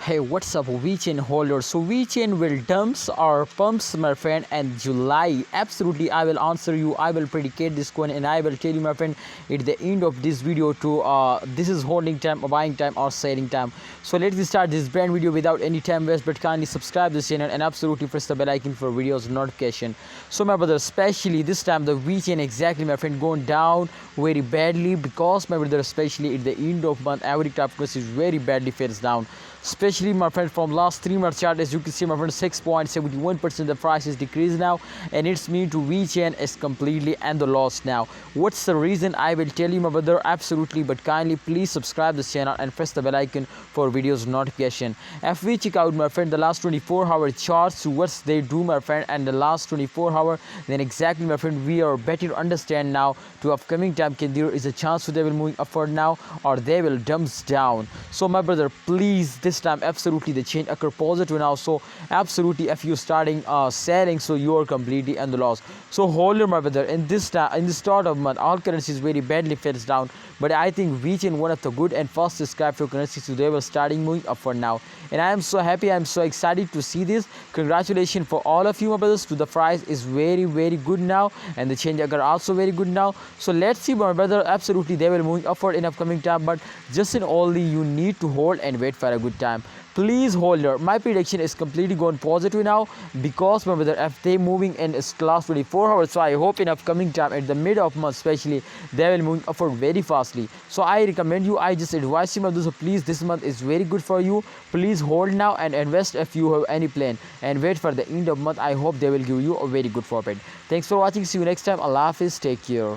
Hey, what's up, Vechain holder? So Vechain will dumps or pumps, my friend, and July. Absolutely, I will answer you. I will predicate this coin, and I will tell you, my friend, at the end of this video to this is holding time, buying time, or selling time. So let's start this brand video without any time waste. But kindly subscribe this channel and absolutely press the bell icon for videos notification. So my brother, especially this time the Vechain exactly, my friend, going down very badly because my brother, especially at the end of month, every cryptocurrency is very badly fares down. Especially, my friend, from last 3 month chart, as you can see, my friend, 6.71% the price is decreased now, and it's mean to Vechain is completely and the loss now. What's the reason? I will tell you, my brother, absolutely. But kindly please subscribe this channel and press the bell icon for videos notification. If we check out, my friend, the last 24-hour charts, what they do, my friend, and the last 24 hour, then exactly, my friend, we are better to understand now to upcoming time. There is a chance they will move upward now, or they will dumps down. So my brother, please, this time absolutely the change occur positive now. So absolutely, if you starting selling, so you are completely in the loss. So hold your, my brother, in this time, in the start of month, all currencies very badly fails down, but I think Vechain one of the good and fastest cryptocurrencies, so they were starting moving upward now, and I am so happy, I am so excited to see this. Congratulations for all of you, my brothers. To the price is very good now, and the change occur also very good now. So let's see, my brother, absolutely they will moving upward in upcoming time, but just in only you need to hold and wait for a good time. Please hold your, my prediction is completely going positive now, because my brother, if they moving in last 24 hours, so I hope in upcoming time at the mid of month especially they will moving upward very fastly. So I recommend you, I just advise you, my brothers, so please, this month is very good for you. Please hold now and invest if you have any plan, and wait for the end of month. I hope they will give you a very good profit. Thanks for watching. See you next time. Allah Hafiz. Take care.